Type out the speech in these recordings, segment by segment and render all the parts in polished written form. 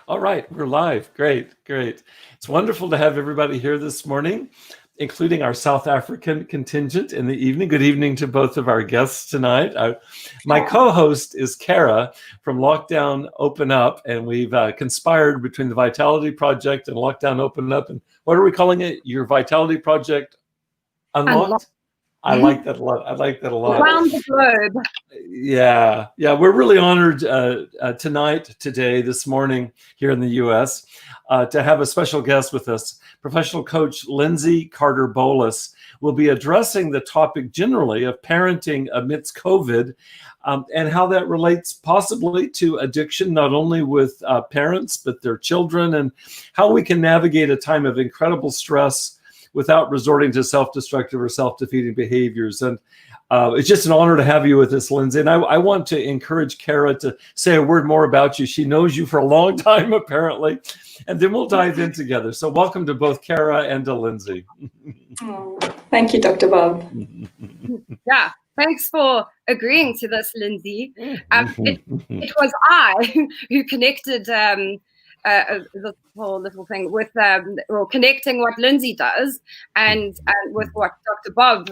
All right, we're live. Great. It's wonderful to have everybody here this morning, including our South African contingent in the evening. Good evening to both of our guests tonight. My co-host is Kara from Lockdown Open Up, and we've conspired between the Vitality Project and Lockdown Open Up. And what are we calling it? Your Vitality Project Unlocked? I like that a lot. Around the globe. Yeah. We're really honored today, this morning here in the U.S., to have a special guest with us. Professional coach Lindsy Carter-Bolus will be addressing the topic generally of parenting amidst COVID, and how that relates possibly to addiction, not only with parents, but their children, and how we can navigate a time of incredible stress without resorting to self-destructive or self-defeating behaviors. And it's just an honor to have you with us, Lindsy. And I want to encourage Kara to say a word more about you. She knows you for a long time, apparently, and then we'll dive in together. So welcome to both Kara and to Lindsy. Thank you, Dr. Bob. Yeah, thanks for agreeing to this, Lindsy. It was I who connected this whole little thing with connecting what Lindsy does and with what Dr. Bob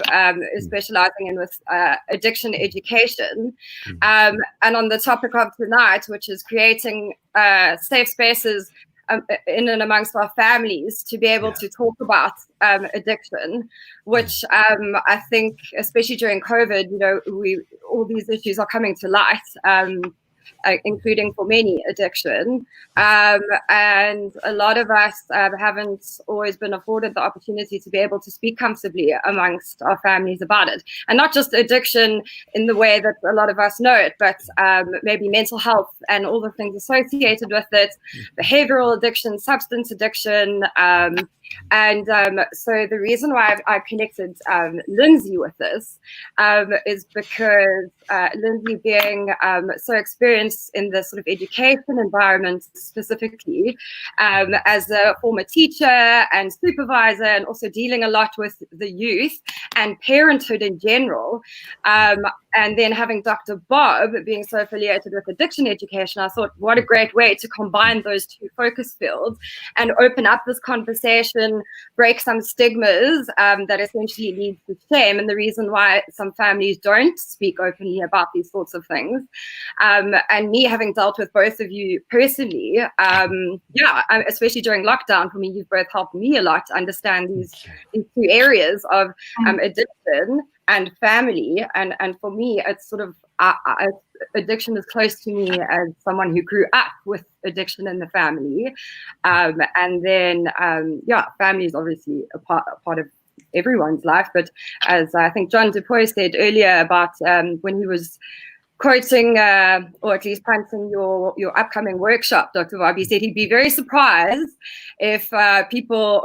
is specializing in with addiction education, and on the topic of tonight, which is creating safe spaces in and amongst our families to be able to talk about addiction, which I think, especially during COVID, all these issues are coming to light. Including for many addiction, and a lot of us haven't always been afforded the opportunity to be able to speak comfortably amongst our families about it, and not just addiction in the way that a lot of us know it, but maybe mental health and all the things associated with it, behavioral addiction, substance addiction, and so the reason why I've connected Lindsy with this is because Lindsy, being so experienced in the sort of education environment specifically, as a former teacher and supervisor, and also dealing a lot with the youth and parenthood in general, and then having Dr. Bob being so affiliated with addiction education, I thought, what a great way to combine those two focus fields and open up this conversation, break some stigmas that essentially leads to shame and the reason why some families don't speak openly about these sorts of things. And me having dealt with both of you personally, especially during lockdown, for me, you've both helped me a lot to understand these two areas of addiction and family. And for me, it's sort of addiction is close to me as someone who grew up with addiction in the family. And then, family is obviously a part of everyone's life. But as I think 𝘨𝘳𝘰𝘮 said earlier about when he was quoting, or at least planting your upcoming workshop, Dr. Bob, he said he'd be very surprised if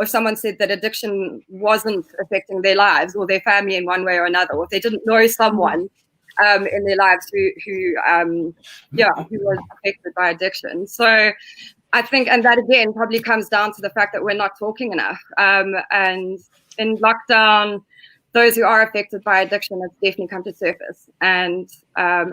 someone said that addiction wasn't affecting their lives or their family in one way or another, or if they didn't know someone in their lives who was affected by addiction. So I think, and that again probably comes down to the fact that we're not talking enough. And in lockdown, those who are affected by addiction has definitely come to surface. And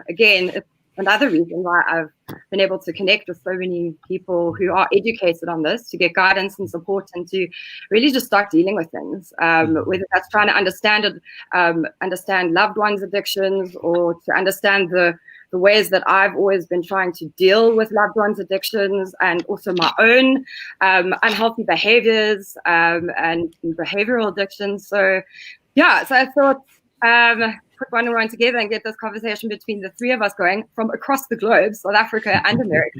again, it's another reason why I've been able to connect with so many people who are educated on this, to get guidance and support and to really just start dealing with things, whether that's trying to understand loved ones' addictions, or to understand the ways that I've always been trying to deal with loved ones' addictions, and also my own unhealthy behaviors and behavioral addictions. So I thought put one and one together and get this conversation between the three of us going from across the globe, South Africa and America.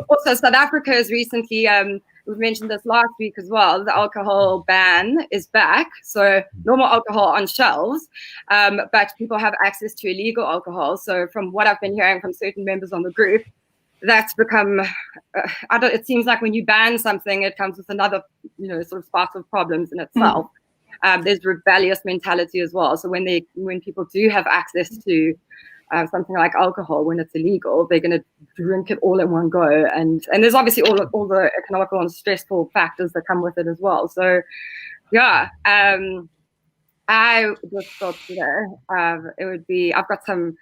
Also, South Africa has recently, we've mentioned this last week as well, the alcohol ban is back. So normal alcohol on shelves, but people have access to illegal alcohol. So from what I've been hearing from certain members on the group, that's become, it seems like when you ban something, it comes with another, sort of spark of problems in itself. There's rebellious mentality as well. So when people do have access to something like alcohol, when it's illegal, they're going to drink it all in one go. And there's obviously all the economical and stressful factors that come with it as well. So I just thought, it would be, I've got some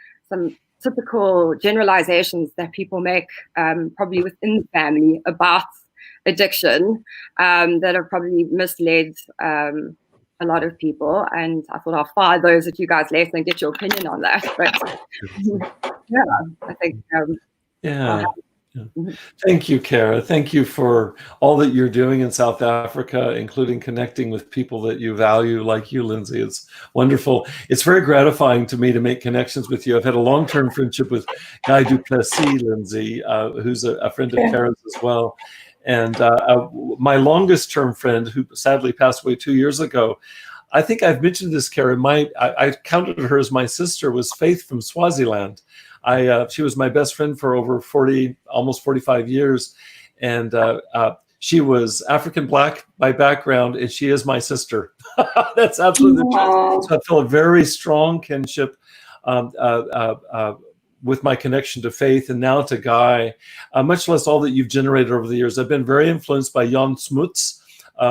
typical generalizations that people make probably within the family about addiction that have probably misled a lot of people. And I thought I'll fire those at you guys later and get your opinion on that. But yeah, I think. Yeah. Thank you, Kara. Thank you for all that you're doing in South Africa, including connecting with people that you value, like you, Lindsay. It's wonderful. It's very gratifying to me to make connections with you. I've had a long-term friendship with 𝘕𝘢𝘕, Lindsay, who's a friend of Kara's as well. And my longest-term friend, who sadly passed away 2 years ago, I think I've mentioned this, Kara. I counted her as my sister, was Faith from Swaziland. She was my best friend for over 40, almost 45 years. And she was African Black by background, and she is my sister. That's absolutely the truth. So I feel a very strong kinship with my connection to Faith and now to Guy, much less all that you've generated over the years. I've been very influenced by Jan Smuts,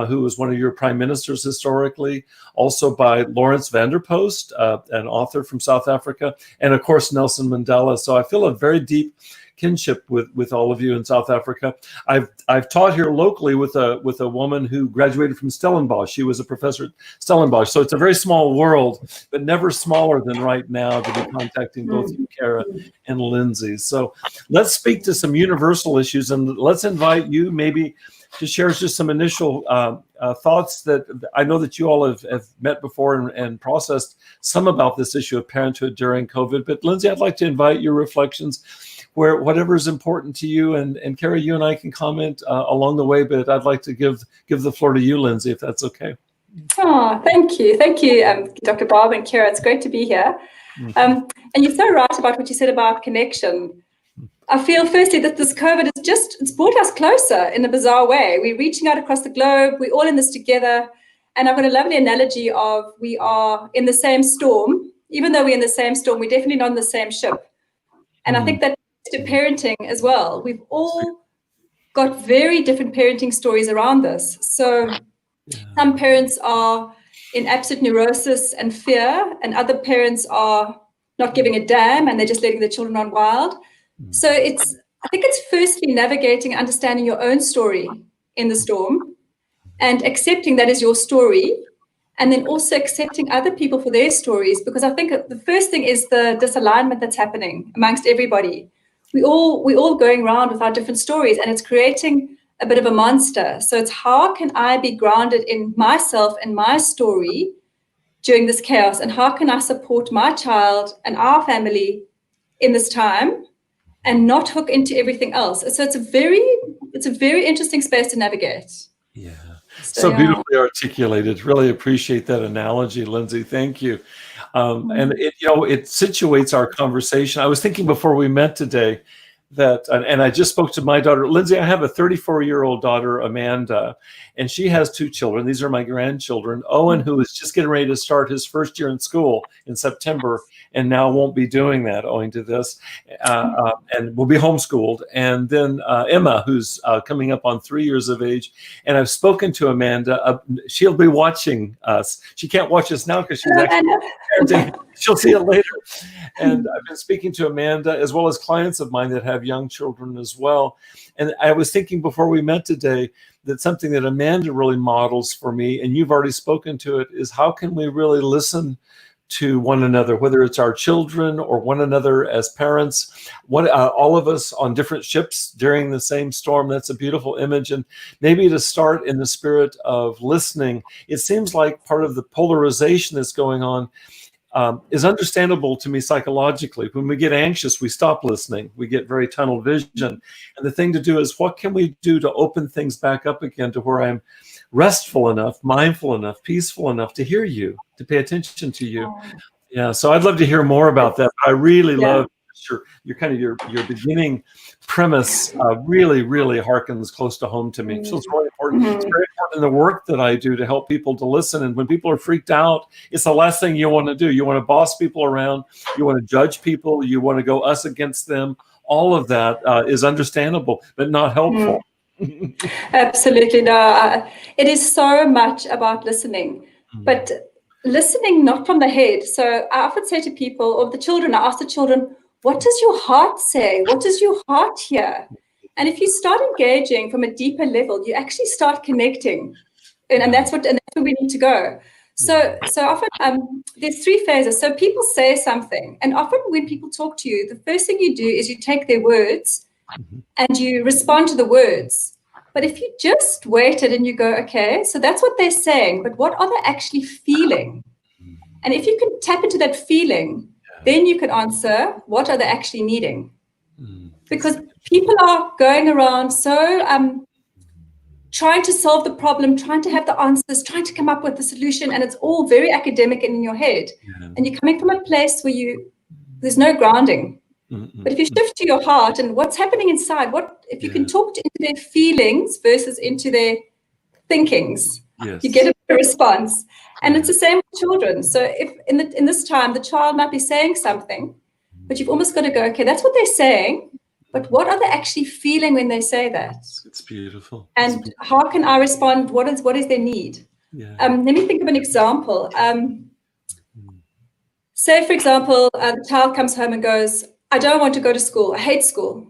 who was one of your prime ministers historically, also by Lawrence van der Post, an author from South Africa, and of course Nelson Mandela. So I feel a very deep kinship with all of you in South Africa. I've taught here locally with a woman who graduated from Stellenbosch. She was a professor at Stellenbosch. So it's a very small world, but never smaller than right now to be contacting both you, Kara, and Lindsay. So let's speak to some universal issues, and let's invite you maybe to share just some initial thoughts that I know that you all have met before and processed some about this issue of parenthood during COVID. But Lindsay, I'd like to invite your reflections where whatever is important to you, and Kara, you and I can comment along the way, but I'd like to give the floor to you, Lindsay, if that's okay. Oh, thank you, Dr. Barb and Kara. It's great to be here. And you're so right about what you said about connection. I feel firstly that this COVID it's brought us closer in a bizarre way. We're reaching out across the globe. We're all in this together. And I've got a lovely analogy of we are in the same storm. Even though we're in the same storm, we're definitely not in the same ship. And I think that to parenting as well. We've all got very different parenting stories around this. So some parents are in absolute neurosis and fear, and other parents are not giving a damn and they're just letting their children run wild. So I think it's firstly navigating, understanding your own story in the storm and accepting that is your story, and then also accepting other people for their stories, because I think the first thing is the disalignment that's happening amongst everybody. We all going around with our different stories, and it's creating a bit of a monster. So it's how can I be grounded in myself and my story during this chaos, and how can I support my child and our family in this time and not hook into everything else. So it's a very interesting space to navigate. Yeah. So beautifully articulated. Really appreciate that analogy, Lindsay. Thank you. And it situates our conversation. I was thinking before we met today that, and I just spoke to my daughter, Lindsay. I have a 34-year-old daughter, Amanda, and she has 2 children. These are my grandchildren. Owen, who is just getting ready to start his first year in school in September, and now won't be doing that owing to this, and will be homeschooled. And then Emma, who's coming up on 3 years of age. And I've spoken to Amanda. She'll be watching us. She can't watch us now because she's actually parenting. She'll see it later. And I've been speaking to Amanda, as well as clients of mine that have young children as well. And I was thinking before we met today that something that Amanda really models for me, and you've already spoken to it, is how can we really listen to one another, whether it's our children or one another as parents, all of us on different ships during the same storm. That's a beautiful image. And maybe to start in the spirit of listening, it seems like part of the polarization that's going on is understandable to me psychologically. When we get anxious, we stop listening. We get very tunnel vision. And the thing to do is, what can we do to open things back up again to where I'm restful enough, mindful enough, peaceful enough to hear you, to pay attention to you. Yeah, so I'd love to hear more about that. I really love your beginning premise. Really harkens close to home to me. So it's really important. It's very important in the work that I do to help people to listen. And when people are freaked out, it's the last thing you want to do. You want to boss people around. You want to judge people. You want to go us against them. All of that is understandable, but not helpful. Absolutely. No, it is so much about listening. But listening not from the head. So I often say to people, or the children, I ask the children, what does your heart say? What does your heart hear? And if you start engaging from a deeper level, you actually start connecting. And that's where we need to go. So often there's three phases. So people say something, and often when people talk to you, the first thing you do is you take their words and you respond to the words. But if you just waited and you go, okay, so that's what they're saying, but what are they actually feeling? And if you can tap into that feeling, then you can answer, what are they actually needing? Because people are going around so trying to solve the problem, trying to have the answers, trying to come up with the solution, and it's all very academic and in your head. And you're coming from a place where there's no grounding. But if you shift to your heart and what's happening inside, if you can talk into their feelings versus into their thinkings, you get a better response. And it's the same with children. So if in this time, the child might be saying something, but you've almost got to go, okay, that's what they're saying, but what are they actually feeling when they say that? It's beautiful. And how can I respond? What is their need? Let me think of an example. Say, for example, the child comes home and goes, I don't want to go to school. I hate school.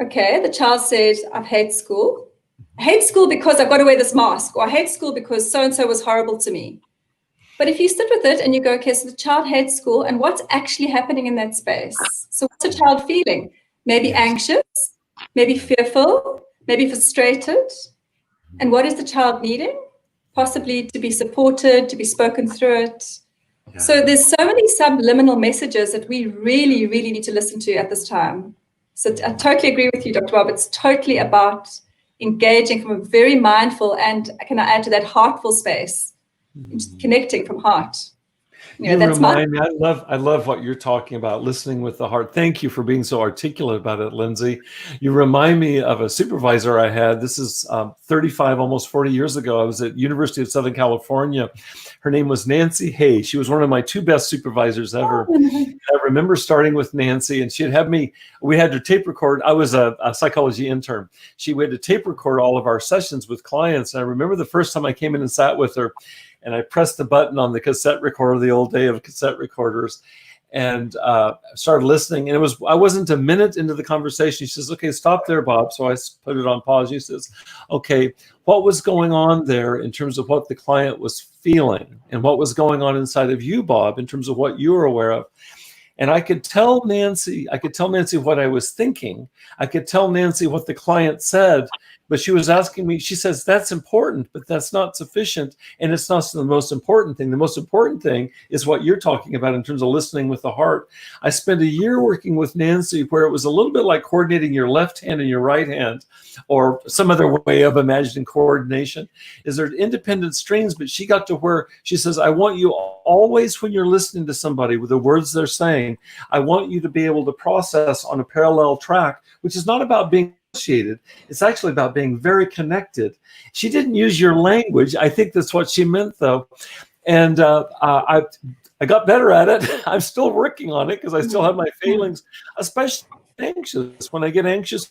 Okay, the child says, I hate school. I hate school because I've got to wear this mask, or I hate school because so-and-so was horrible to me. But if you sit with it and you go, okay, so the child hates school, and what's actually happening in that space? So what's the child feeling? Maybe anxious, maybe fearful, maybe frustrated. And what is the child needing? Possibly to be supported, to be spoken through it. So there's so many subliminal messages that we really, really need to listen to at this time. So I totally agree with you, Dr. Bob. It's totally about engaging from a very mindful and, can I add to that, heartful space, connecting from heart. You remind me, I love what you're talking about, listening with the heart. Thank you for being so articulate about it, Lindsay. You remind me of a supervisor I had. This is 35, almost 40 years ago. I was at University of Southern California. Her name was Nancy Hay. She was one of my two best supervisors ever. I remember starting with Nancy, and she'd have me, we had to tape record. I was a psychology intern. We had to tape record all of our sessions with clients. And I remember the first time I came in and sat with her, and I pressed the button on the cassette recorder, the old day of cassette recorders, and started listening. And I wasn't a minute into the conversation. She says, okay, stop there, Bob. So I put it on pause. She says, okay, what was going on there in terms of what the client was feeling, and what was going on inside of you, Bob, in terms of what you were aware of? And I could tell Nancy what I was thinking. I could tell Nancy what the client said, but she was asking me, she says, that's important, but that's not sufficient. And it's not the most important thing. The most important thing is what you're talking about in terms of listening with the heart. I spent a year working with Nancy where it was a little bit like coordinating your left hand and your right hand, or some other way of imagining coordination. Is there independent strings, but she got to where she says, I want you always, when you're listening to somebody with the words they're saying, I want you to be able to process on a parallel track, which is not about being associated. It's actually about being very connected. She didn't use your language. I think that's what she meant, though. And I got better at it. I'm still working on it because I still have my feelings, especially anxious. When I get anxious,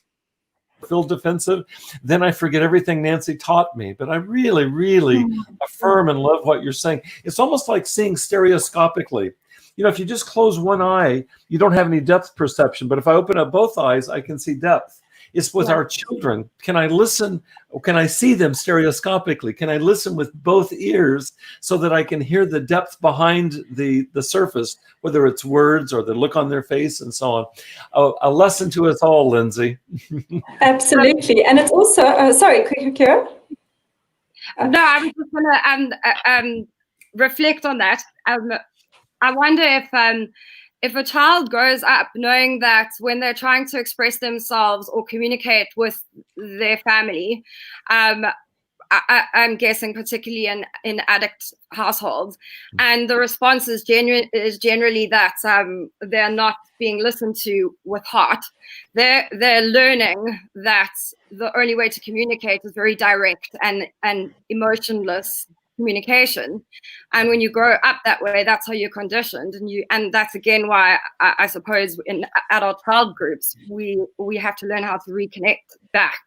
feel defensive, then I forget everything Nancy taught me. But I really, really affirm and love what you're saying. It's almost like seeing stereoscopically. You know, if you just close one eye, you don't have any depth perception. But if I open up both eyes, I can see depth. It's with our children. Can I listen? Or can I see them stereoscopically? Can I listen with both ears so that I can hear the depth behind the surface, whether it's words or the look on their face and so on? A lesson to us all, Lindsay. Absolutely. And it's also, sorry, Kira? No, I was just going to reflect on that. I wonder if a child grows up knowing that when they're trying to express themselves or communicate with their family, I'm guessing particularly in addict households, and the response is generally that they're not being listened to with heart. They're learning that the only way to communicate is very direct and emotionless communication. And when you grow up that way, that's how you're conditioned. And that's again why I suppose in adult child groups, we have to learn how to reconnect back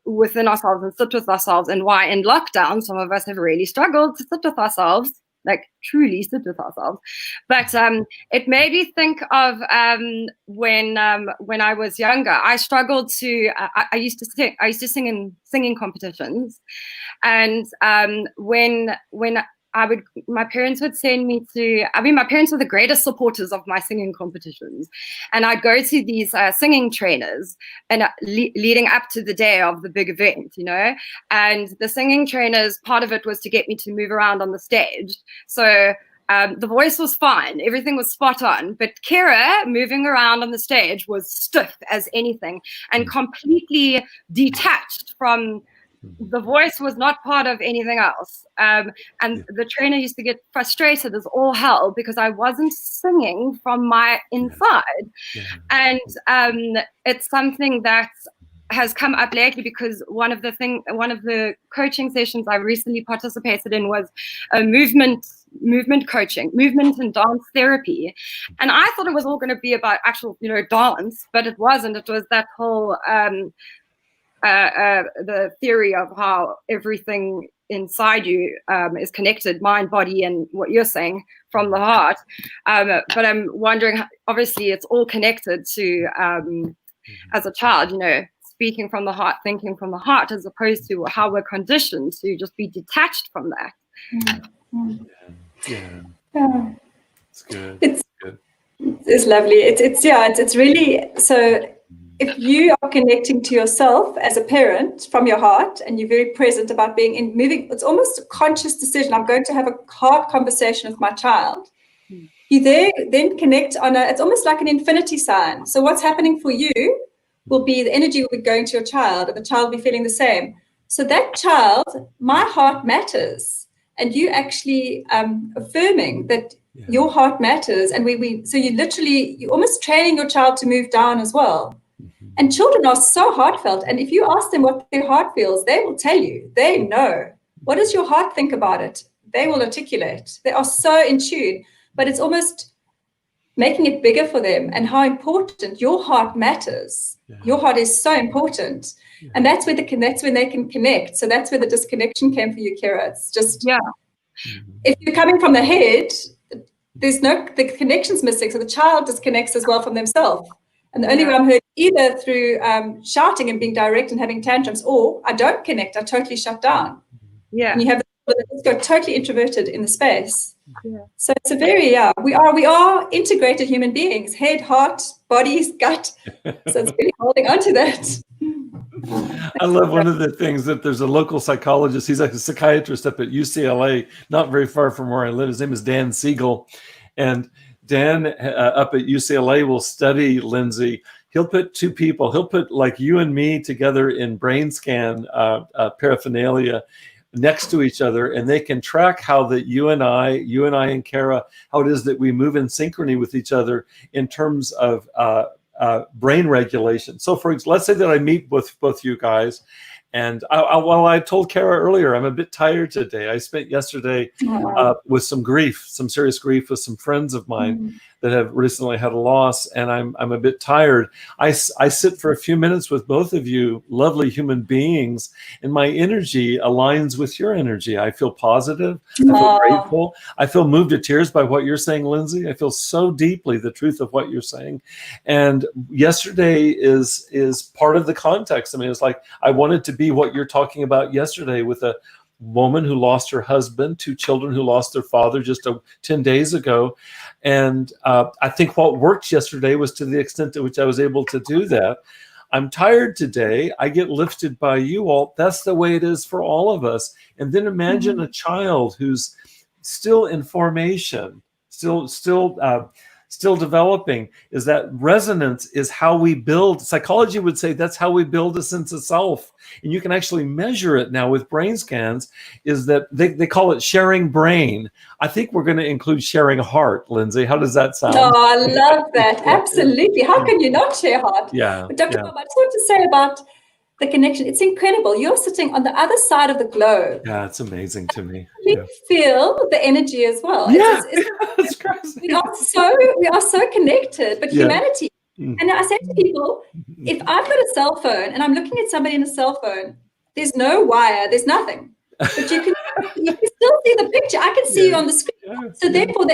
within ourselves and sit with ourselves, and why in lockdown some of us have really struggled to sit with ourselves like truly sit with ourselves. But it made me think of when I was younger, I struggled to. I used to sing. I used to sing in singing competitions, and when my parents would send me to, my parents were the greatest supporters of my singing competitions. And I'd go to these singing trainers and leading up to the day of the big event, and the singing trainers, part of it was to get me to move around on the stage. So the voice was fine, everything was spot on, but Kira moving around on the stage was stiff as anything and completely detached from. The voice was not part of anything else. And the trainer used to get frustrated as all hell because I wasn't singing from my inside. And it's something that has come up lately because one of the coaching sessions I recently participated in was a movement coaching, movement and dance therapy. And I thought it was all going to be about actual, dance, but it wasn't. It was that whole the theory of how everything inside you is connected, mind, body, and what you're saying from the heart. But I'm wondering, obviously it's all connected to, as a child, speaking from the heart, thinking from the heart, as opposed to how we're conditioned to just be detached from that. Yeah. It's good. It's lovely. It's really, so if you are connecting to yourself as a parent from your heart and you're very present about moving, it's almost a conscious decision. I'm going to have a hard conversation with my child. You then connect it's almost like an infinity sign. So what's happening for you will be, the energy will be going to your child, and the child will be feeling the same. So that child, my heart matters. And you actually affirming that your heart matters. And so you're almost training your child to move down as well. And children are so heartfelt. And if you ask them what their heart feels, they will tell you. They know. What does your heart think about it? They will articulate. They are so in tune. But it's almost making it bigger for them and how important your heart matters. Your heart is so important. And that's when they can connect. So that's where the disconnection came for you, Kira. It's just, if you're coming from the head, the connection's missing. So the child disconnects as well from themselves. And the only way I'm heard either through shouting and being direct and having tantrums, or I don't connect, I totally shut down. And you have the just go totally introverted in the space. So it's a very, we are integrated human beings, head, heart, body, gut. So it's really holding on to that. I love one of the things that there's a local psychologist, he's like a psychiatrist up at UCLA, not very far from where I live. His name is Dan Siegel. And Dan up at UCLA will study Lindsay. He'll put two people, he'll put like you and me together in brain scan paraphernalia next to each other, and they can track how that you and I and Kara, how it is that we move in synchrony with each other in terms of brain regulation. So for example, let's say that I meet with both you guys, and I told Kara earlier, I'm a bit tired today. I spent yesterday with some grief, some serious grief with some friends of mine that have recently had a loss, and I'm a bit tired. I sit for a few minutes with both of you, lovely human beings, and my energy aligns with your energy. I feel positive. I feel grateful. I feel moved to tears by what you're saying, Lindsay. I feel so deeply the truth of what you're saying. And yesterday is part of the context. I mean, it's like I wanted to be what you're talking about yesterday with a woman who lost her husband, two children who lost their father just 10 days ago. And I think what worked yesterday was to the extent to which I was able to do that. I'm tired today. I get lifted by you all. That's the way it is for all of us. And then imagine a child who's still in formation, still developing. Is that resonance is how we build. Psychology would say that's how we build a sense of self. And you can actually measure it now with brain scans, is that they call it sharing brain. I think we're going to include sharing heart, Lindsay. How does that sound? Oh, I love that. Absolutely. How can you not share heart? But Dr. Bob, I just want to say about the connection. It's incredible. You're sitting on the other side of the globe. Yeah, it's amazing to me. You feel the energy as well. It's crazy. We are so connected, but humanity. And I say to people, if I've got a cell phone and I'm looking at somebody in a cell phone, there's no wire, there's nothing. But you can You can still see the picture. I can see you on the screen. So therefore,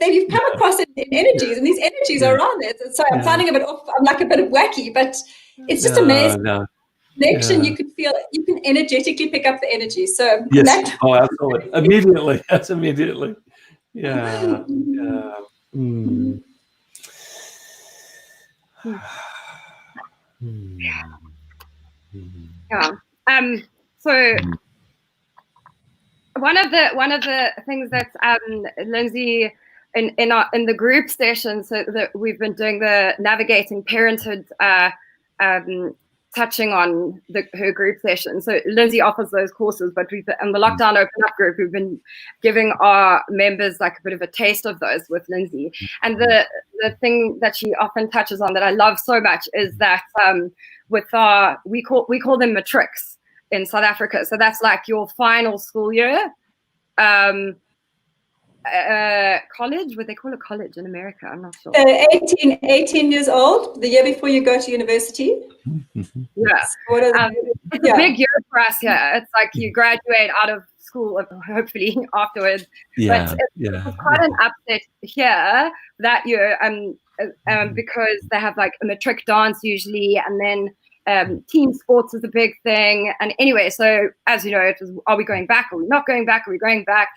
you've come across it in energies, and these energies are on it. Sorry, I'm sounding a bit off. I'm like a bit wacky, but it's just amazing. Connection, you can feel, you can energetically pick up the energy. So yes, absolutely, immediately. That's immediately. Yeah, yeah. Mm. Yeah. So one of the things that Lindsay in the group session, so that we've been doing the navigating parenthood, touching on her group session. So Lindsay offers those courses, but we've in the Lockdown Open Up group, we've been giving our members like a bit of a taste of those with Lindsay. And the thing that she often touches on that I love so much is that with our, we call them matrics in South Africa. So that's like your final school year. College, what they call a college in America, I'm not sure. 18 years old, the year before you go to university. Yeah. It's a big year for us here. It's like you graduate out of school, hopefully afterwards. But it's quite an upset here that year, because they have like a matric dance usually, and then team sports is a big thing. And anyway, so as you know, it was, are we going back? Are we not going back? Are we going back?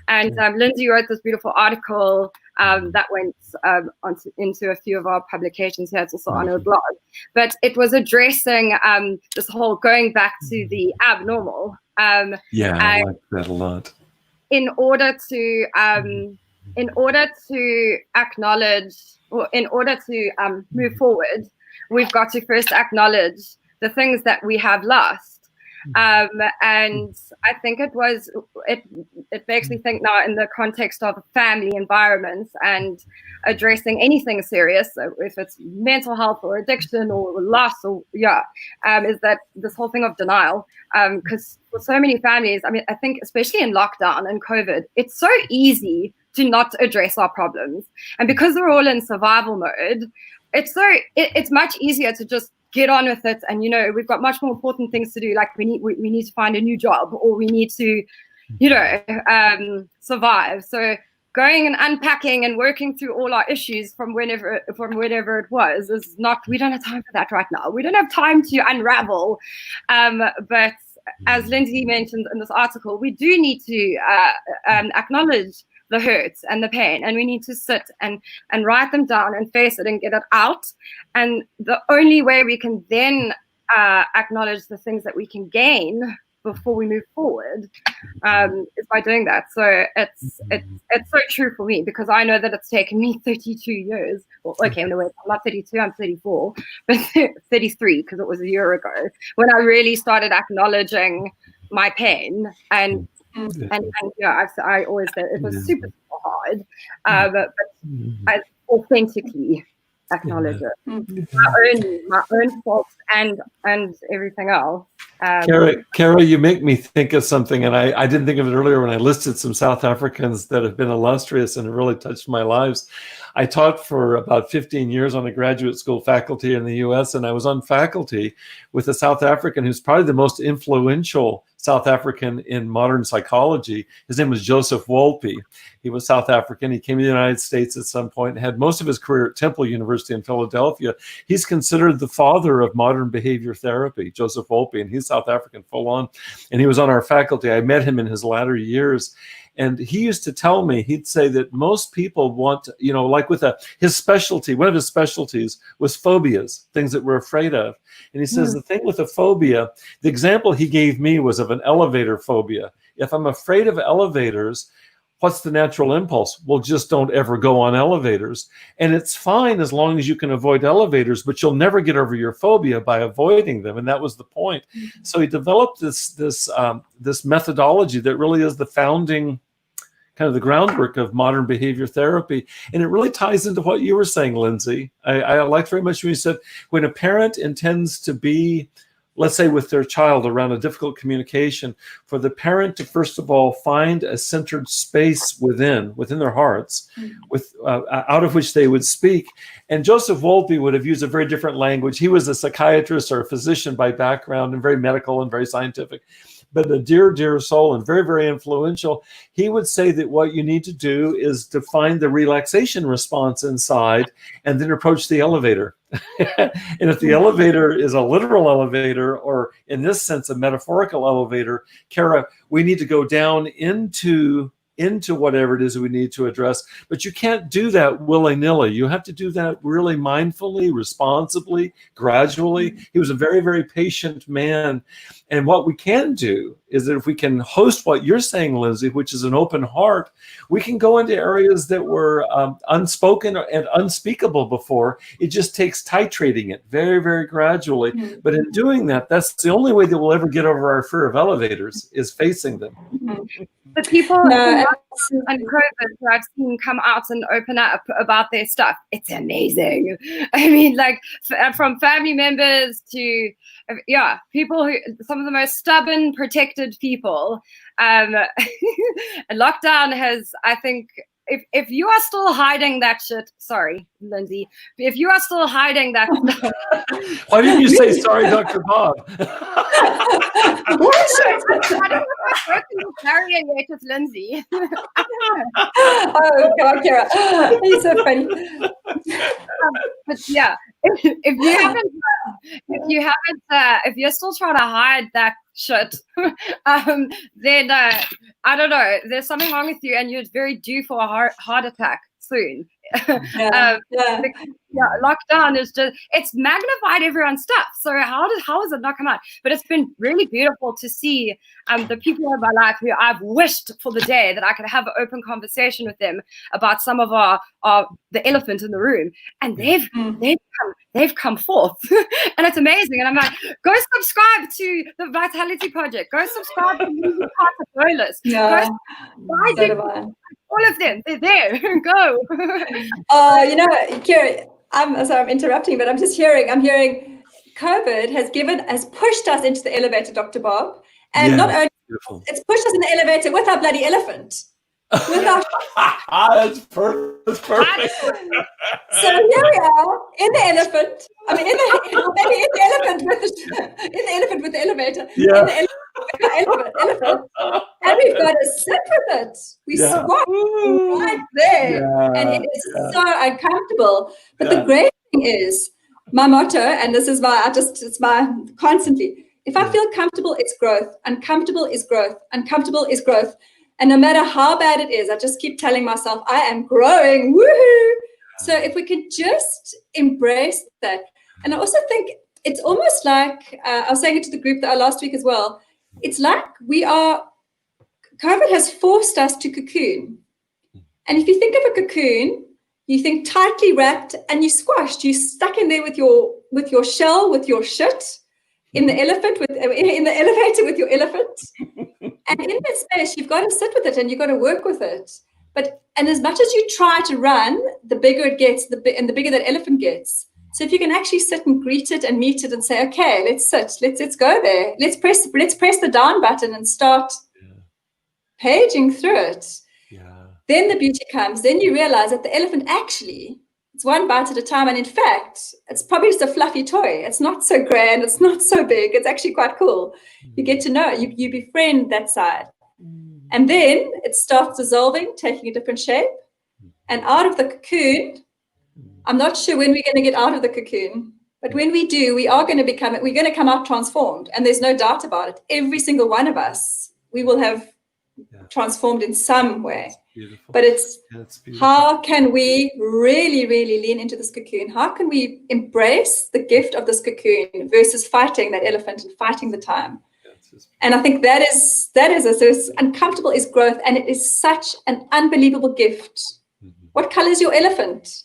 And Lindsay wrote this beautiful article that went into a few of our publications here. It's also on her blog. But it was addressing this whole going back to the abnormal. I like that a lot. In order to acknowledge, or in order to move forward, we've got to first acknowledge the things that we have lost. And I think it makes me think now in the context of family environments and addressing anything serious, so if it's mental health or addiction or loss or is that this whole thing of denial. Because for so many families, I mean, I think especially in lockdown and COVID, it's so easy to not address our problems. And because we're all in survival mode, it's much easier to just get on with it. And, you know, we've got much more important things to do. Like we need to find a new job, or we need to, you know, survive. So going and unpacking and working through all our issues from whenever it was is not, we don't have time for that right now. We don't have time to unravel. But as Lindsay mentioned in this article, we do need to acknowledge the hurts and the pain, and we need to sit and write them down and face it and get it out. And the only way we can then acknowledge the things that we can gain before we move forward is by doing that. So it's so true for me, because I know that it's taken me 32 years. Well, okay, no, wait, I'm not 32, I'm 34, but 33, because it was a year ago when I really started acknowledging my pain. And I always say it was super hard, but I authentically acknowledge it, my own faults and everything else. Kara, you make me think of something, and I didn't think of it earlier when I listed some South Africans that have been illustrious and have really touched my lives. I taught for about 15 years on a graduate school faculty in the US, and I was on faculty with a South African who's probably the most influential South African in modern psychology. His name was 𝘱𝘢𝘕. He was South African. He came to the United States at some point and had most of his career at Temple University in Philadelphia. He's considered the father of modern behavior therapy, 𝘱𝘱𝘕, and he's South African full on. And he was on our faculty. I met him in his latter years. And he used to tell me, he'd say that most people want, you know, like with his specialty, one of his specialties was phobias, things that we're afraid of. And he says the thing with a phobia, the example he gave me was of an elevator phobia. If I'm afraid of elevators, what's the natural impulse? Well, just don't ever go on elevators. And it's fine as long as you can avoid elevators, but you'll never get over your phobia by avoiding them. And that was the point. So he developed this methodology that really is the founding kind of the groundwork of modern behavior therapy. And it really ties into what you were saying, Lindsay. I liked very much when you said, when a parent intends to be, let's say with their child around a difficult communication, for the parent to first of all find a centered space within their hearts, with out of which they would speak. And 𝘱𝘱𝘕 would have used a very different language. He was a psychiatrist or a physician by background and very medical and very scientific. but a dear, dear soul and very, very influential. He would say that what you need to do is to find the relaxation response inside and then approach the elevator. And if the elevator is a literal elevator, or in this sense, a metaphorical elevator, Kara, we need to go down into whatever it is we need to address. But you can't do that willy-nilly. You have to do that really mindfully, responsibly, gradually. He was a very, very patient man. And what we can do is that if we can host what you're saying, Lindsay, which is an open heart, we can go into areas that were unspoken and unspeakable before. It just takes titrating it very, very gradually. But in doing that, that's the only way that we'll ever get over our fear of elevators, is facing them. The people and COVID who I've seen come out and open up about their stuff, it's amazing. I mean, like from family members to, people who, some of the most stubborn, protected people. Lockdown has, I think, if you are still hiding that shit, sorry, Lindsay, if you are still hiding that stuff. Why didn't you say sorry, Dr. Bob? I don't know if I've broken the barrier yet with Lindsay. Oh God, Kara, he's so funny. But yeah, if you're still trying to hide that shit, then I don't know, there's something wrong with you, and you're very due for a heart attack soon. Lockdown is just, it's magnified everyone's stuff. So how has it not come out? But it's been really beautiful to see the people in my life who I've wished for the day that I could have an open conversation with them about some of the elephant in the room, and they've come forth. And it's amazing. And I'm like, go subscribe to the Vitality Project, go subscribe to Carter-Bolus, all of them, they're there. Go. Kara, I'm interrupting, but I'm hearing COVID has pushed us into the elevator, Dr. Bob. And not only, it's pushed us in the elevator with our bloody elephant. That's perfect. So here we are in the elephant. I mean, in the elephant with the elevator. Yeah. In the elephant. And we've got to sit with it. We squat right there. And it is so uncomfortable. But the great thing is, my motto, and this is it's my constantly, if I feel comfortable, it's growth. Uncomfortable is growth. Uncomfortable is growth. And no matter how bad it is, I just keep telling myself, I am growing. Woohoo! So if we could just embrace that. And I also think it's almost like, I was saying it to the group last week as well, it's like COVID has forced us to cocoon. And if you think of a cocoon, you think tightly wrapped and you squashed, you stuck in there with your shell, with your shit, in the elevator with your elephant. And in that space, you've got to sit with it and you've got to work with it. And as much as you try to run, the bigger it gets, and the bigger that elephant gets. So if you can actually sit and greet it and meet it and say, okay, let's sit, let's go there. Let's press the down button and start paging through it. Yeah. Then the beauty comes. Then you realize that the elephant actually, it's one bite at a time. And in fact, it's probably just a fluffy toy. It's not so grand. It's not so big. It's actually quite cool. You get to know, you befriend that side. And then it starts dissolving, taking a different shape. And out of the cocoon, I'm not sure when we're going to get out of the cocoon, but when we do, we're going to come out transformed. And there's no doubt about it. Every single one of us, we will have transformed in some way. But it's how can we really, really lean into this cocoon? How can we embrace the gift of this cocoon versus fighting that elephant and fighting the time? And I think that is so uncomfortable is growth, and it is such an unbelievable gift. What color is your elephant?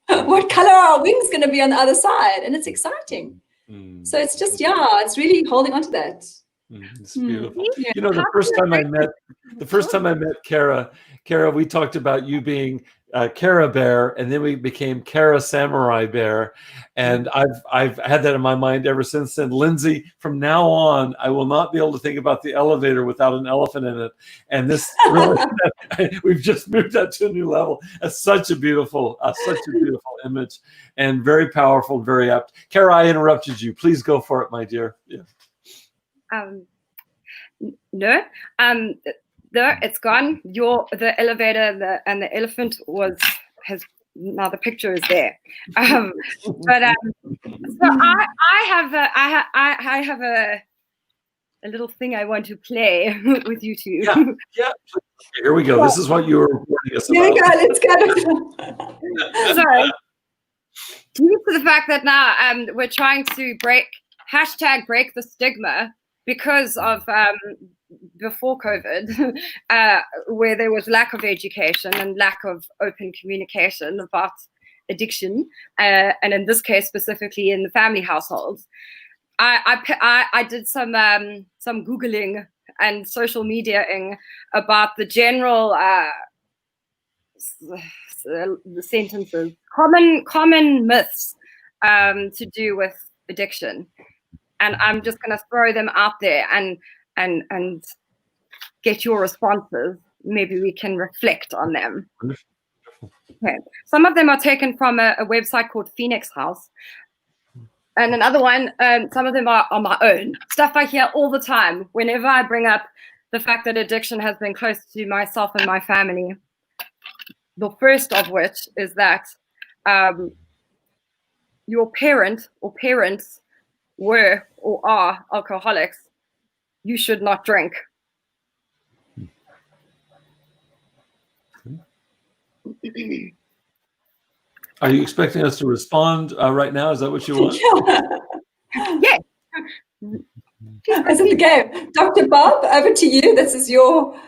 What color are our wings going to be on the other side? And it's exciting. So it's just, it's really holding on to that. It's beautiful. You know, the first time I met Kara, we talked about you being Kara Bear, and then we became Kara Samurai Bear, and I've had that in my mind ever since then. Lindsay, from now on, I will not be able to think about the elevator without an elephant in it. And this really, we've just moved that to a new level. It's such a beautiful image, and very powerful, very apt. Kara, I interrupted you. Please go for it, my dear. Yeah. No, no, it's gone. The elevator and the elephant has now the picture is there. But so I have a little thing I want to play with you two. Yeah. Here we go. This is what you were warning us about. Let's go. So, due to the fact that now we're trying to break the stigma because of before COVID, where there was lack of education and lack of open communication about addiction, and in this case specifically in the family households. I did some Googling and social mediaing about the general the sentences, common myths to do with addiction, and I'm just going to throw them out there and get your responses. Maybe we can reflect on them. Okay. Some of them are taken from a website called Phoenix House. And another one, some of them are on my own. Stuff I hear all the time whenever I bring up the fact that addiction has been close to myself and my family. The first of which is that your parent or parents were or are alcoholics. You should not drink. Are you expecting us to respond right now? Is that what you want? Yeah. As in the game. Dr. Bob, over to you. This is your...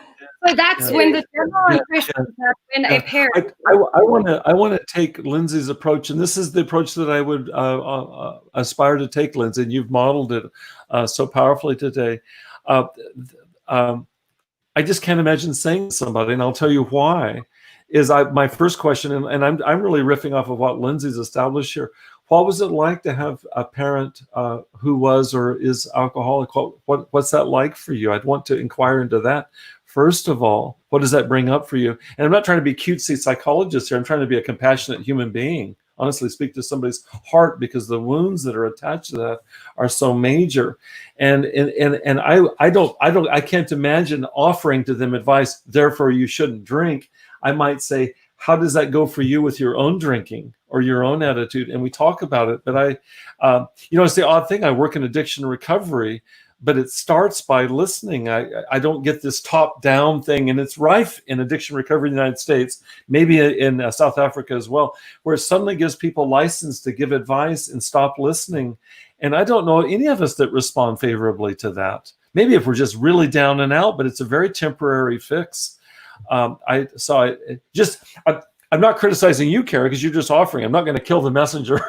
So that's when the general impression has been a parent. I want to take Lindsay's approach, and this is the approach that I would aspire to take, Lindsay, and you've modeled it so powerfully today. I just can't imagine saying to somebody, and I'll tell you why. My first question, and I'm really riffing off of what Lindsay's established here. What was it like to have a parent who was or is alcoholic? What's that like for you? I'd want to inquire into that. First of all, what does that bring up for you? And I'm not trying to be cutesy psychologist here. I'm trying to be a compassionate human being. Honestly, speak to somebody's heart, because the wounds that are attached to that are so major. And I can't imagine offering to them advice, therefore you shouldn't drink. I might say, how does that go for you with your own drinking or your own attitude? And we talk about it. But it's the odd thing. I work in addiction recovery, but it starts by listening. I don't get this top-down thing, and it's rife in addiction recovery in the United States, maybe in South Africa as well, where it suddenly gives people license to give advice and stop listening. And I don't know any of us that respond favorably to that. Maybe if we're just really down and out, but it's a very temporary fix. I'm not criticizing you, Kara, because you're just offering. I'm not going to kill the messenger.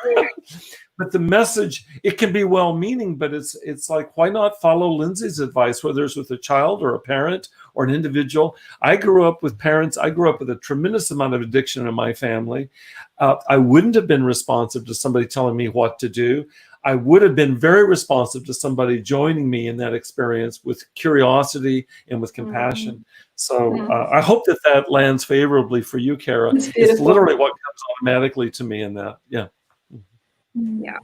But the message, it can be well-meaning, but it's like, why not follow Lindsay's advice, whether it's with a child or a parent or an individual? I grew up with parents. I grew up with a tremendous amount of addiction in my family. I wouldn't have been responsive to somebody telling me what to do. I would have been very responsive to somebody joining me in that experience with curiosity and with compassion. Mm-hmm. So I hope that lands favorably for you, Kara. It's literally what comes automatically to me in that. Yeah. Yeah.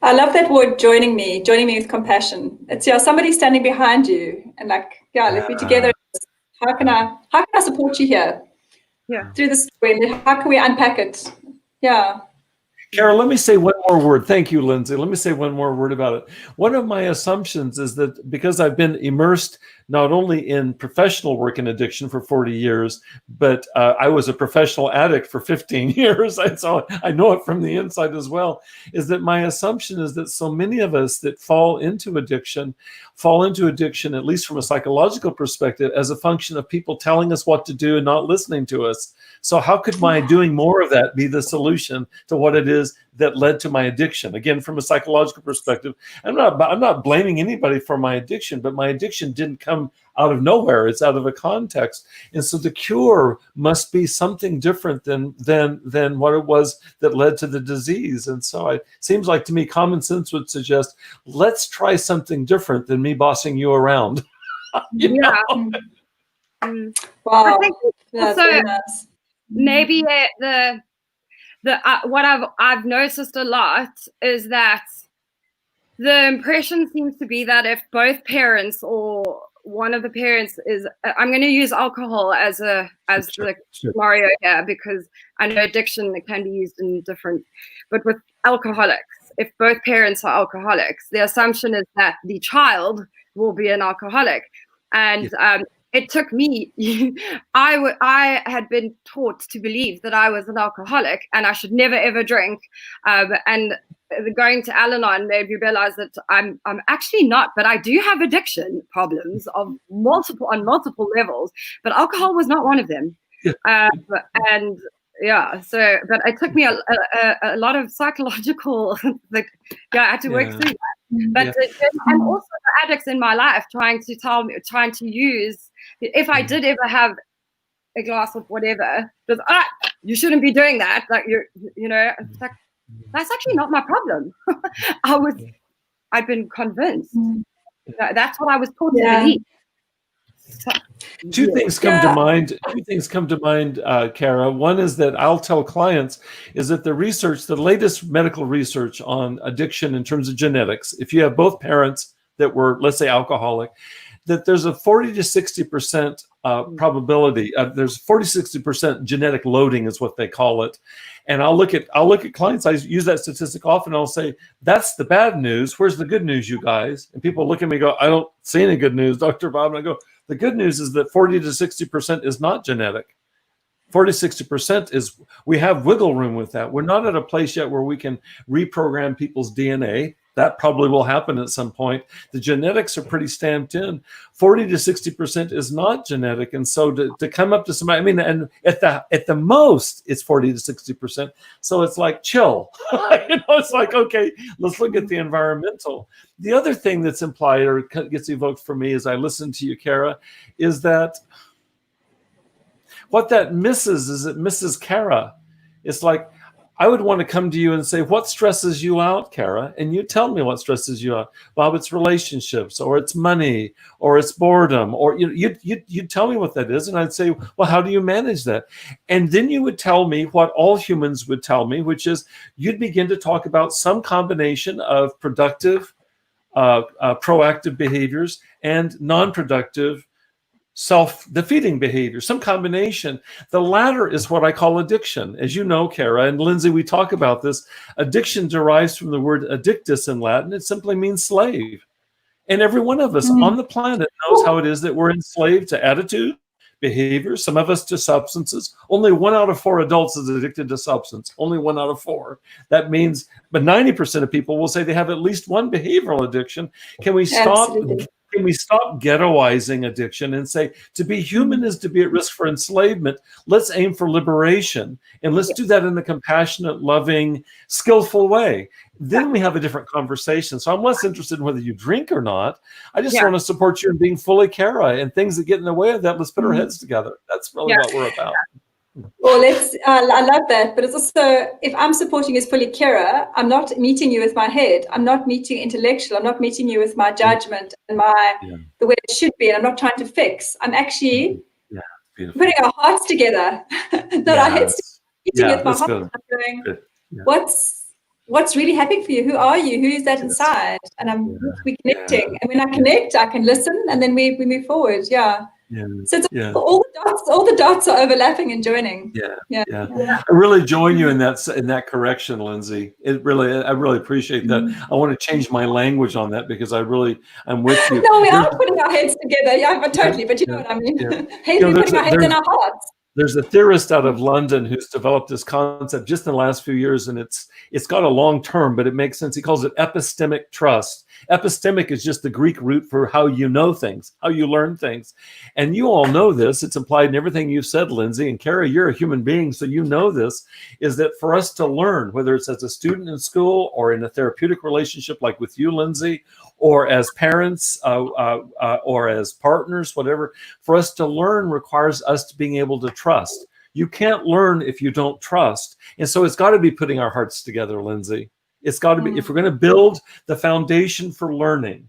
I love that word, joining me with compassion. It's somebody standing behind you and let's be together. How can I support you here? Yeah. Through this story, how can we unpack it? Yeah. Kara, let me say one more word. Thank you, Lindsay. Let me say one more word about it. One of my assumptions is that because I've been immersed not only in professional work in addiction for 40 years, but I was a professional addict for 15 years. So I know it from the inside as well, is that my assumption is that so many of us that fall into addiction, at least from a psychological perspective, as a function of people telling us what to do and not listening to us. So how could my doing more of that be the solution to what it is that led to my addiction? Again, from a psychological perspective, I'm not blaming anybody for my addiction, but my addiction didn't come out of nowhere. It's out of a context. And so the cure must be something different than what it was that led to the disease. And so it seems like to me, common sense would suggest, let's try something different than me bossing you around. Yeah. Wow. I think also maybe what I've noticed a lot is that The impression seems to be that if both parents or one of the parents is, I'm going to use alcohol as the scenario here, because I know addiction can be used in different, but with alcoholics, if both parents are alcoholics, the assumption is that the child will be an alcoholic. And it took me, I had been taught to believe that I was an alcoholic and I should never ever drink. And going to Al-Anon made me realize that I'm actually not, but I do have addiction problems on multiple levels, but alcohol was not one of them. And yeah, so, but it took me a lot of psychological, I had to work through that. But and also the addicts in my life trying to use, if I did ever have a glass of whatever, just, you shouldn't be doing that. Like it's like, that's actually not my problem. I'd been convinced. That's what I was taught to believe. So, Two things come to mind. Kara. One is that I'll tell clients is that the latest medical research on addiction in terms of genetics, if you have both parents that were, let's say, alcoholic, that there's a 40 to 60% probability. There's 40-60% genetic loading is what they call it. And I'll look at clients. I use that statistic often. I'll say, that's the bad news. Where's the good news, you guys? And people look at me and go, I don't see any good news, Dr. Bob. And I go, the good news is that 40 to 60% is not genetic. 40-60% is, we have wiggle room with that. We're not at a place yet where we can reprogram people's DNA. That probably will happen at some point. The genetics are pretty stamped in. 40 to 60% is not genetic. And so to come up to somebody, I mean, and at the most, it's 40 to 60%. So it's like, chill. It's like, okay, let's look at the environmental. The other thing that's implied or gets evoked for me as I listen to you, Kara, is that what that misses is it misses Kara. It's like, I would want to come to you and say, what stresses you out, Kara? And you tell me what stresses you out. Bob, it's relationships, or it's money, or it's boredom, or you'd tell me what that is. And I'd say, well, how do you manage that? And then you would tell me what all humans would tell me, which is you'd begin to talk about some combination of productive, proactive behaviors and non-productive, self-defeating behavior, some combination. The latter is what I call addiction. As you know, Kara and Lindsay, we talk about this. Addiction derives from the word addictus in Latin. It simply means slave. And every one of us on the planet knows how it is that we're enslaved to attitude, behavior, some of us to substances. Only 1 out of 4 adults is addicted to substance. Only 1 out of 4. That means, but 90% of people will say they have at least one behavioral addiction. Can we stop? Absolutely. Can we stop ghettoizing addiction and say to be human is to be at risk for enslavement? Let's aim for liberation, and let's do that in a compassionate, loving, skillful way. Then we have a different conversation. So I'm less interested in whether you drink or not. I just want to support you in being fully Kara, and things that get in the way of that, let's put our heads together. That's really what we're about. Well, I love that. But it's also, if I'm supporting you as fully Kara, I'm not meeting you with my head. I'm not meeting you intellectual. I'm not meeting you with my judgment and the way it should be. And I'm not trying to fix. I'm actually putting our hearts together. Not our heads together. Meeting with my heart. Going, what's really happening for you? Who are you? Who is that inside? And we're connecting. And when I connect, I can listen, and then we move forward. So it's all the dots are overlapping and joining. I really join you in that correction, Lindsay. I really appreciate that. I want to change my language on that because I'm with you. No, we are putting our heads together. But totally. But you know what I mean. We're putting our heads in our hearts. There's a theorist out of London who's developed this concept just in the last few years, and it's got a long term, but it makes sense. He calls it epistemic trust. Epistemic is just the Greek root for how you know things, how you learn things. And you all know this. It's implied in everything you've said, Lindsay. And Kara, you're a human being, so you know this, is that for us to learn, whether it's as a student in school or in a therapeutic relationship like with you, Lindsay, or as parents or as partners, whatever, for us to learn requires us being able to trust. You can't learn if you don't trust. And so it's got to be putting our hearts together, Lindsay. It's got to be, if we're going to build the foundation for learning,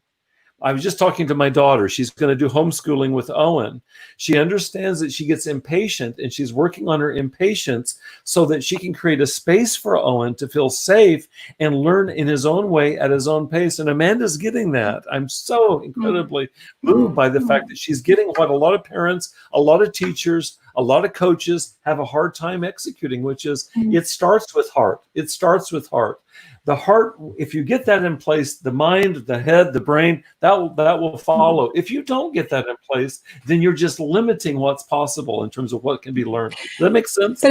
I was just talking to my daughter. She's going to do homeschooling with Owen. She understands that she gets impatient, and she's working on her impatience so that she can create a space for Owen to feel safe and learn in his own way at his own pace. And Amanda's getting that. I'm so incredibly moved by the fact that she's getting what a lot of parents, a lot of teachers, a lot of coaches have a hard time executing, which is it starts with heart. It starts with heart. The heart, if you get that in place, the mind, the head, the brain, that will follow. If you don't get that in place, then you're just limiting what's possible in terms of what can be learned. Does that make sense?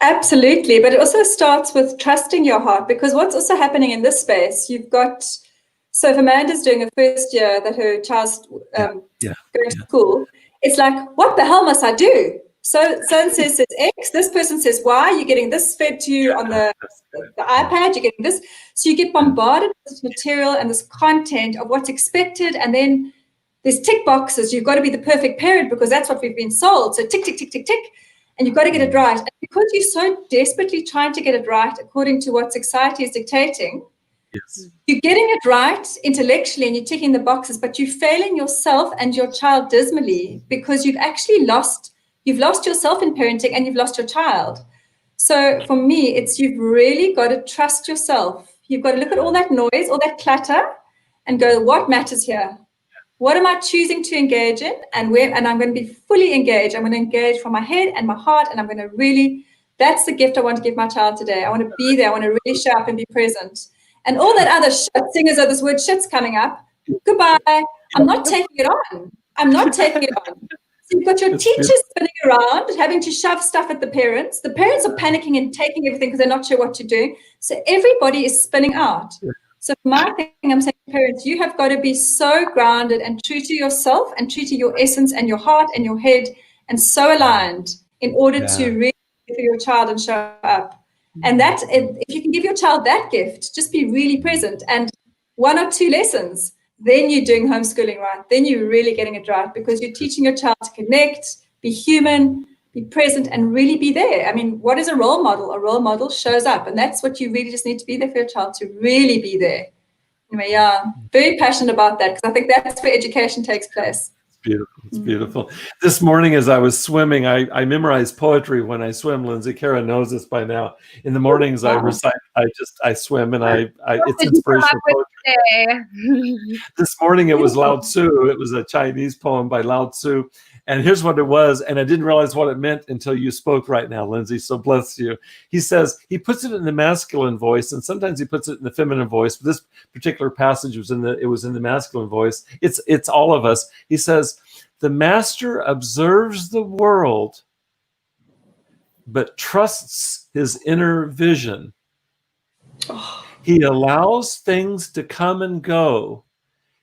Absolutely. But it also starts with trusting your heart, because what's also happening in this space, you've got, so if Amanda's doing a first year that her child's going to school, it's like, what the hell must I do? So and says X, this person says Y, you're getting this fed to you on the iPad, you're getting this. So you get bombarded with this material and this content of what's expected. And then there's tick boxes. You've got to be the perfect parent because that's what we've been sold. So tick, tick, tick, tick, tick. And you've got to get it right. And because you're so desperately trying to get it right according to what society is dictating, you're getting it right intellectually and you're ticking the boxes, but you're failing yourself and your child dismally because you've actually lost yourself in parenting and you've lost your child. So for me, it's you've really got to trust yourself. You've got to look at all that noise, all that clutter, and go, what matters here? What am I choosing to engage in? And I'm going to be fully engaged. I'm going to engage from my head and my heart, and I'm going to really, that's the gift I want to give my child today. I want to be there. I want to really show up and be present. And all that other shit, seeing as though this word shit's coming up, goodbye. I'm not taking it on. I'm not taking it on. So you've got your teachers spinning around, having to shove stuff at the parents. The parents are panicking and taking everything because they're not sure what to do. So everybody is spinning out. So my thing, I'm saying to parents, you have got to be so grounded and true to yourself and true to your essence and your heart and your head and so aligned in order to really give for your child and show up. And that, if you can give your child that gift, just be really present and 1 or 2 lessons, then you're doing homeschooling right. Then you're really getting it right because you're teaching your child to connect, be human, be present, and really be there. I mean, what is a role model? A role model shows up, and that's what you really just need to be there for your child, to really be there. Anyway, very passionate about that because I think that's where education takes place. Beautiful. It's beautiful. This morning as I was swimming, I memorize poetry when I swim, Lindsay. Kara knows this by now. In the mornings I recite, I swim and it's inspirational poetry. This morning it was 𝘠𝘢. It was a Chinese poem by 𝘠𝘢. And here's what it was, and I didn't realize what it meant until you spoke right now, Lindsay, so bless you. He says, he puts it in the masculine voice, and sometimes he puts it in the feminine voice, but this particular passage was in the masculine voice. It's all of us. He says, the master observes the world, but trusts his inner vision. He allows things to come and go.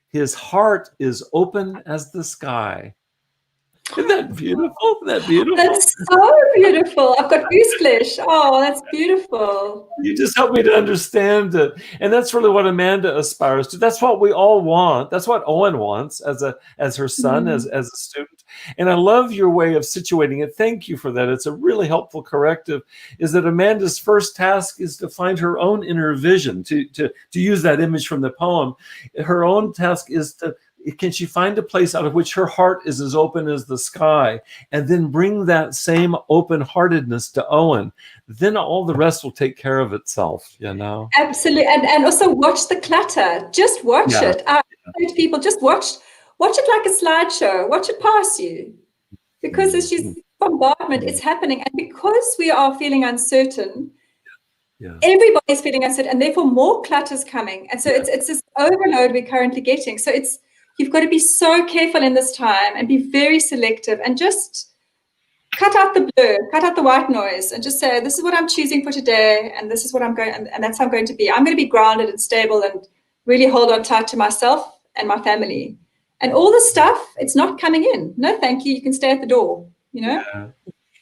His heart is open as the sky. Isn't that beautiful? Isn't that beautiful? That's so beautiful. I've got gooseflesh. Oh, that's beautiful. You just helped me to understand it. And that's really what Amanda aspires to. That's what we all want. That's what Owen wants as her son, as a student. And I love your way of situating it. Thank you for that. It's a really helpful corrective, is that Amanda's first task is to find her own inner vision, to use that image from the poem. Her own task is can she find a place out of which her heart is as open as the sky, and then bring that same open-heartedness to Owen? Then all the rest will take care of itself, you know? Absolutely. And also watch the clutter. Just watch it. I say to people, just watch it like a slideshow. Watch it pass you. Because it's just bombardment. It's happening. And because we are feeling uncertain, everybody's feeling uncertain, and therefore more clutter's coming. And so it's this overload we're currently getting. So you've got to be so careful in this time and be very selective and just cut out the blur, cut out the white noise, and just say, this is what I'm choosing for today, and this is what I'm going, and that's how I'm going to be. I'm going to be grounded and stable and really hold on tight to myself and my family. And all the stuff, it's not coming in. No, thank you. You can stay at the door, you know? Yeah.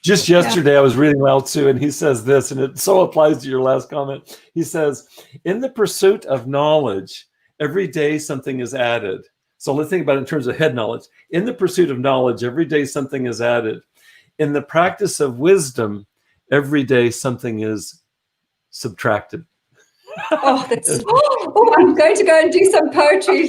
Just yesterday, I was reading 𝘠𝘢, and he says this, and it so applies to your last comment. He says, in the pursuit of knowledge, every day something is added. So let's think about it in terms of head knowledge. In the pursuit of knowledge, every day something is added. In the practice of wisdom, every day something is subtracted. Oh, that's, I'm going to go and do some poetry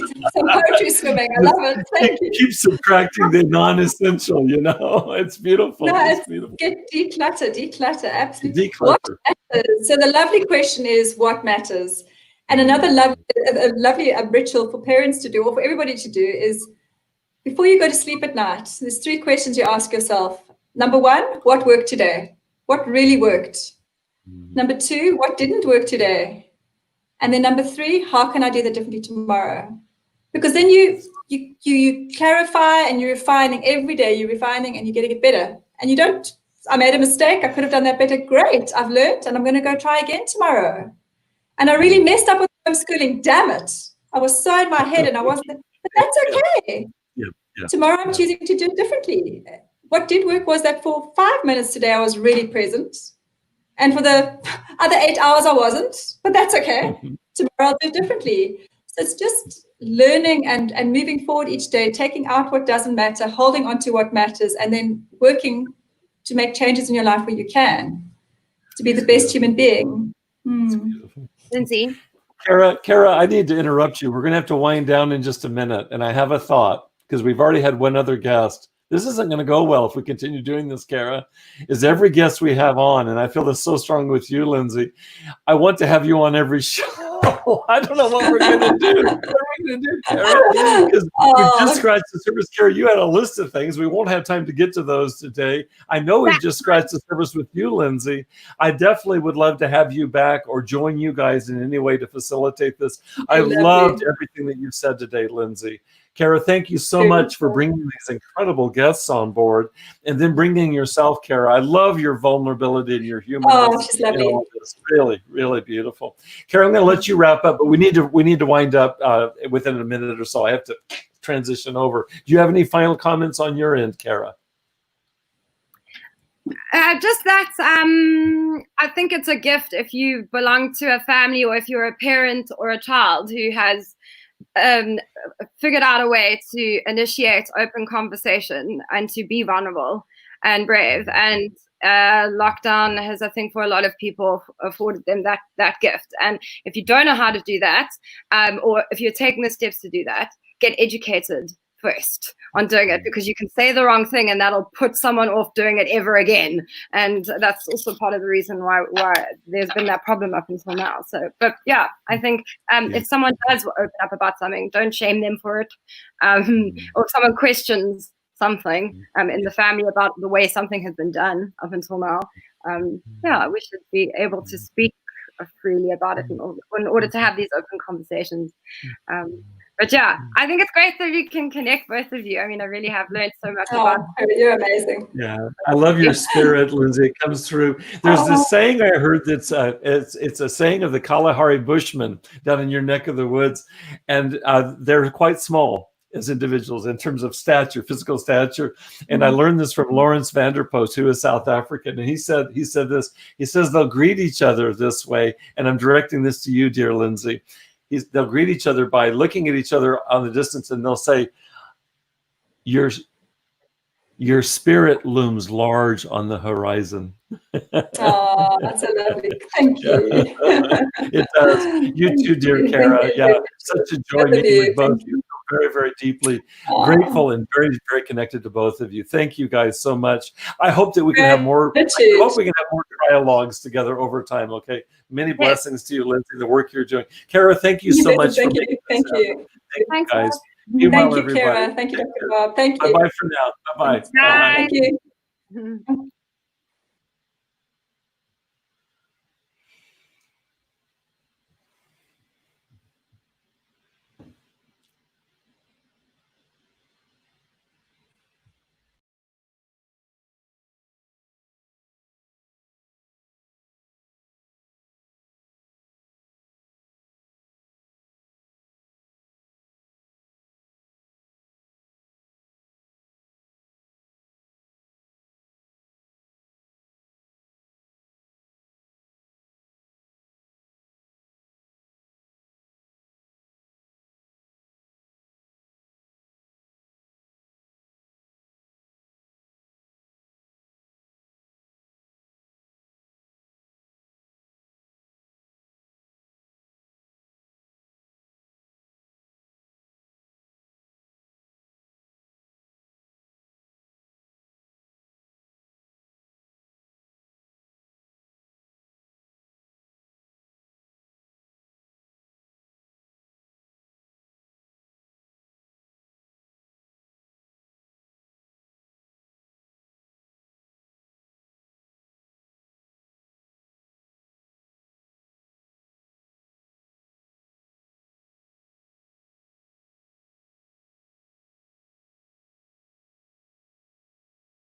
swimming. I love it. Thank you. Keep subtracting the non-essential, you know. It's beautiful. No, it's beautiful. Get declutter, absolutely. Declutter. What matters? So the lovely question is, what matters? And another lovely ritual for parents to do, or for everybody to do, is before you go to sleep at night, there's 3 questions you ask yourself. Number 1, what worked today? What really worked? Number 2, what didn't work today? And then number 3, how can I do that differently tomorrow? Because then you clarify and you're refining every day. You're refining and you're getting it better. And you don't, I made a mistake. I could have done that better. Great. I've learned and I'm going to go try again tomorrow. And I really messed up with homeschooling. Damn it. I was so in my head and I wasn't, but that's okay. Yeah. Tomorrow I'm choosing to do it differently. What did work was that for 5 minutes today, I was really present. And for the other 8 hours, I wasn't, but that's okay. Tomorrow I'll do it differently. So it's just learning and moving forward each day, taking out what doesn't matter, holding on to what matters, and then working to make changes in your life where you can, to be the best human being. Lindsay? Kara, I need to interrupt you. We're going to have to wind down in just a minute. And I have a thought, because we've already had one other guest. This isn't going to go well if we continue doing this, Kara, is every guest we have on, and I feel this so strong with you, Lindsay, I want to have you on every show. I don't know what we're going to do. What are we going to do, Kara? Because we've just scratched the surface. Kara, you had a list of things. We won't have time to get to those today. I know we've just scratched the surface with you, Lindsay. I definitely would love to have you back or join you guys in any way to facilitate this. I loved everything that you said today, Lindsay. Kara, thank you so much for bringing these incredible guests on board, and then bringing yourself, Kara. I love your vulnerability and your humanness. She's lovely. Really, really beautiful. Kara, I'm going to let you wrap up, but we need to wind up within a minute or so. I have to transition over. Do you have any final comments on your end, Kara? Just that I think it's a gift if you belong to a family, or if you're a parent or a child who has figured out a way to initiate open conversation and to be vulnerable and brave. And lockdown has, I think, for a lot of people afforded them that gift. And if you don't know how to do that, or if you're taking the steps to do that, get educated first on doing it, because you can say the wrong thing and that'll put someone off doing it ever again. And that's also part of the reason why there's been that problem up until now. So, but yeah, I think if someone does open up about something, don't shame them for it. Or if someone questions something in the family about the way something has been done up until now, yeah, we should be able to speak freely about it in order to have these open conversations. But yeah, I think it's great that we can connect, both of you. I mean, I really have learned so much about you. You're amazing. Yeah, I love your spirit, Lindsay. It comes through. There's this saying I heard that's it's a saying of the Kalahari Bushmen down in your neck of the woods, and they're quite small as individuals in terms of stature, physical stature. And I learned this from Lawrence Vanderpost, who is South African, and he said this. He says they'll greet each other this way, and I'm directing this to you, dear Lindsay. They'll greet each other by looking at each other on the distance, and they'll say, your spirit looms large on the horizon. Oh, that's so lovely. Thank you. It does. You too, dear Kara. Yeah, such a joy meeting with both of you. Very, very deeply grateful and very, very connected to both of you. Thank you guys so much. I hope that we can have more. I hope we can have more dialogues together over time. Okay. Many blessings to you, Lindsay, the work you're doing. Kara, thank you so much. Thank you. Thank you. Thank you, guys. Thank you, Kara. Thank you, Dr. Bob. Thank you. Bye-bye for now. Bye-bye. Bye. Thank you.